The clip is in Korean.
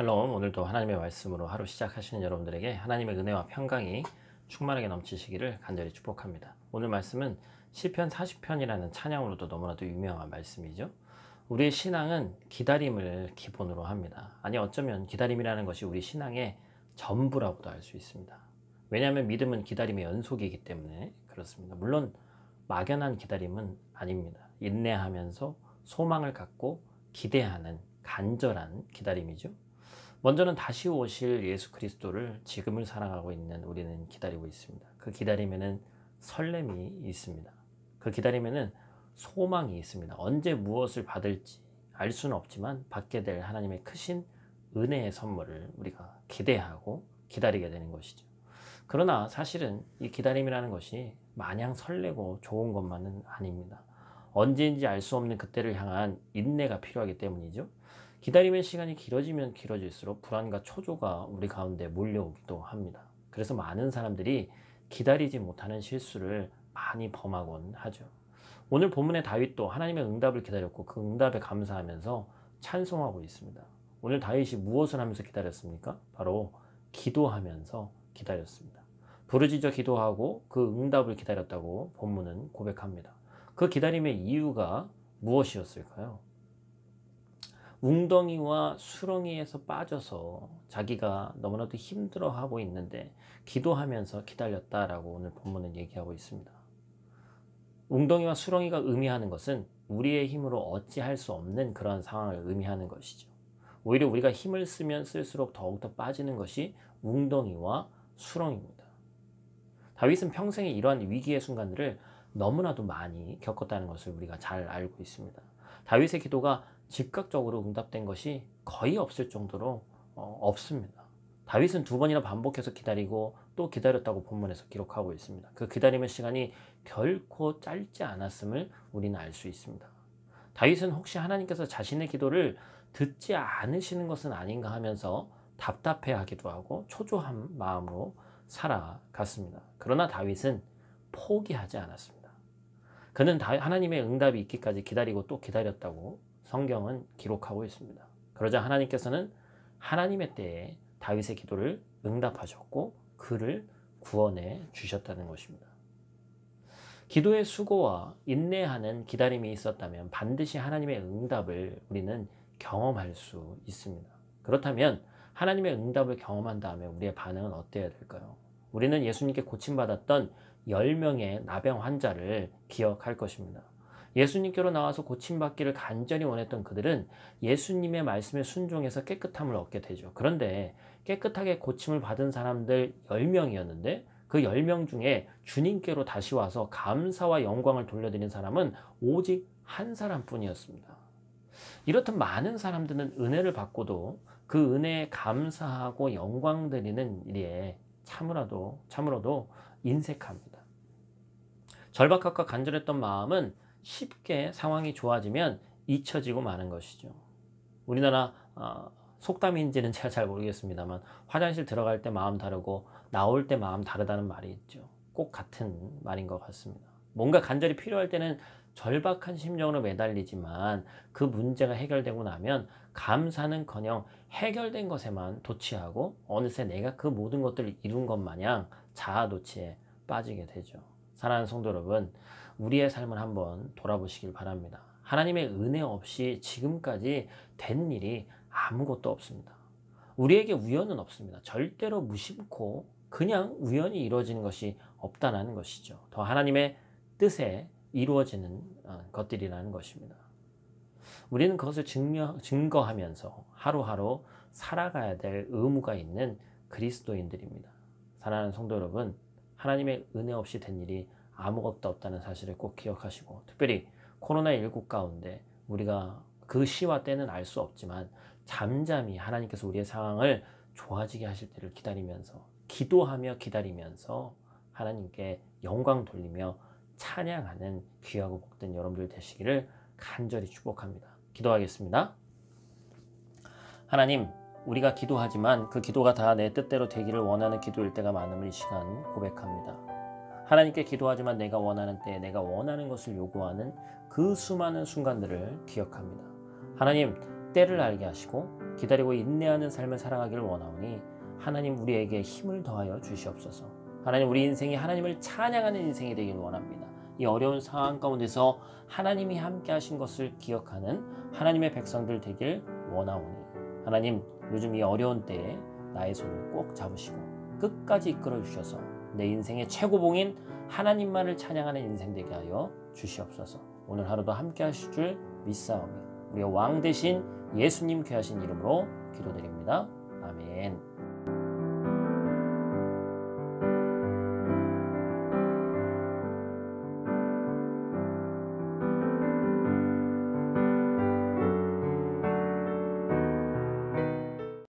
샬롬. 오늘도 하나님의 말씀으로 하루 시작하시는 여러분들에게 하나님의 은혜와 평강이 충만하게 넘치시기를 간절히 축복합니다. 오늘 말씀은 시편 40편이라는 찬양으로도 너무나도 유명한 말씀이죠. 우리의 신앙은 기다림을 기본으로 합니다. 아니, 어쩌면 기다림이라는 것이 우리 신앙의 전부라고도 할 수 있습니다. 왜냐하면 믿음은 기다림의 연속이기 때문에 그렇습니다. 물론 막연한 기다림은 아닙니다. 인내하면서 소망을 갖고 기대하는 간절한 기다림이죠. 먼저는 다시 오실 예수 그리스도를 지금을 살아가고 있는 우리는 기다리고 있습니다. 그 기다림에는 설렘이 있습니다. 그 기다림에는 소망이 있습니다. 언제 무엇을 받을지 알 수는 없지만 받게 될 하나님의 크신 은혜의 선물을 우리가 기대하고 기다리게 되는 것이죠. 그러나 사실은 이 기다림이라는 것이 마냥 설레고 좋은 것만은 아닙니다. 언제인지 알 수 없는 그때를 향한 인내가 필요하기 때문이죠. 기다림의 시간이 길어지면 길어질수록 불안과 초조가 우리 가운데 몰려오기도 합니다. 그래서 많은 사람들이 기다리지 못하는 실수를 많이 범하곤 하죠. 오늘 본문의 다윗도 하나님의 응답을 기다렸고 그 응답에 감사하면서 찬송하고 있습니다. 오늘 다윗이 무엇을 하면서 기다렸습니까? 바로 기도하면서 기다렸습니다. 부르짖어 기도하고 그 응답을 기다렸다고 본문은 고백합니다. 그 기다림의 이유가 무엇이었을까요? 웅덩이와 수렁이에서 빠져서 자기가 너무나도 힘들어하고 있는데 기도하면서 기다렸다라고 오늘 본문은 얘기하고 있습니다. 웅덩이와 수렁이가 의미하는 것은 우리의 힘으로 어찌할 수 없는 그런 상황을 의미하는 것이죠. 오히려 우리가 힘을 쓰면 쓸수록 더욱더 빠지는 것이 웅덩이와 수렁입니다. 다윗은 평생에 이러한 위기의 순간들을 너무나도 많이 겪었다는 것을 우리가 잘 알고 있습니다. 다윗의 기도가 즉각적으로 응답된 것이 거의 없을 정도로 없습니다. 다윗은 2번이나 반복해서 기다리고 또 기다렸다고 본문에서 기록하고 있습니다. 그 기다림의 시간이 결코 짧지 않았음을 우리는 알 수 있습니다. 다윗은 혹시 하나님께서 자신의 기도를 듣지 않으시는 것은 아닌가 하면서 답답해하기도 하고 초조한 마음으로 살아갔습니다. 그러나 다윗은 포기하지 않았습니다. 그는 하나님의 응답이 있기까지 기다리고 또 기다렸다고 성경은 기록하고 있습니다. 그러자 하나님께서는 하나님의 때에 다윗의 기도를 응답하셨고 그를 구원해 주셨다는 것입니다. 기도의 수고와 인내하는 기다림이 있었다면 반드시 하나님의 응답을 우리는 경험할 수 있습니다. 그렇다면 하나님의 응답을 경험한 다음에 우리의 반응은 어때야 될까요? 우리는 예수님께 고침받았던 10명의 나병 환자를 기억할 것입니다. 예수님께로 나와서 고침받기를 간절히 원했던 그들은 예수님의 말씀에 순종해서 깨끗함을 얻게 되죠. 그런데 깨끗하게 고침을 받은 사람들 10명이었는데 그 10명 중에 주님께로 다시 와서 감사와 영광을 돌려드린 사람은 오직 한 사람뿐이었습니다. 이렇듯 많은 사람들은 은혜를 받고도 그 은혜에 감사하고 영광 드리는 일에 참으로도 인색합니다. 절박함과 간절했던 마음은 쉽게 상황이 좋아지면 잊혀지고 마는 것이죠. 우리나라 속담인지는 제가 잘 모르겠습니다만 화장실 들어갈 때 마음 다르고 나올 때 마음 다르다는 말이 있죠. 꼭 같은 말인 것 같습니다. 뭔가 간절히 필요할 때는 절박한 심정으로 매달리지만 그 문제가 해결되고 나면 감사는커녕 해결된 것에만 도취하고 어느새 내가 그 모든 것들을 이룬 것 마냥 자아도취에 빠지게 되죠. 사랑하는 성도 여러분, 우리의 삶을 한번 돌아보시길 바랍니다. 하나님의 은혜 없이 지금까지 된 일이 아무것도 없습니다. 우리에게 우연은 없습니다. 절대로 무심코 그냥 우연히 이루어지는 것이 없다는 것이죠. 더 하나님의 뜻에 이루어지는 것들이라는 것입니다. 우리는 그것을 증거하면서 하루하루 살아가야 될 의무가 있는 그리스도인들입니다. 사랑하는 성도 여러분, 하나님의 은혜 없이 된 일이 아무것도 없다는 사실을 꼭 기억하시고, 특별히 코로나19 가운데 우리가 그 시와 때는 알 수 없지만 잠잠히 하나님께서 우리의 상황을 좋아지게 하실 때를 기다리면서, 기도하며 기다리면서 하나님께 영광 돌리며 찬양하는 귀하고 복된 여러분들 되시기를 간절히 축복합니다. 기도하겠습니다. 하나님, 우리가 기도하지만 그 기도가 다 내 뜻대로 되기를 원하는 기도일 때가 많음을 이 시간 고백합니다. 하나님께 기도하지만 내가 원하는 때에 내가 원하는 것을 요구하는 그 수많은 순간들을 기억합니다. 하나님, 때를 알게 하시고 기다리고 인내하는 삶을 살아가기를 원하오니 하나님 우리에게 힘을 더하여 주시옵소서. 하나님 우리 인생이 하나님을 찬양하는 인생이 되길 원합니다. 이 어려운 상황 가운데서 하나님이 함께 하신 것을 기억하는 하나님의 백성들 되길 원하오니 하나님 요즘 이 어려운 때에 나의 손을 꼭 잡으시고 끝까지 이끌어 주셔서 내 인생의 최고봉인 하나님만을 찬양하는 인생 되게 하여 주시옵소서. 오늘 하루도 함께 하실 줄 믿사오며 우리의 왕 되신 예수님 귀하신 이름으로 기도드립니다. 아멘.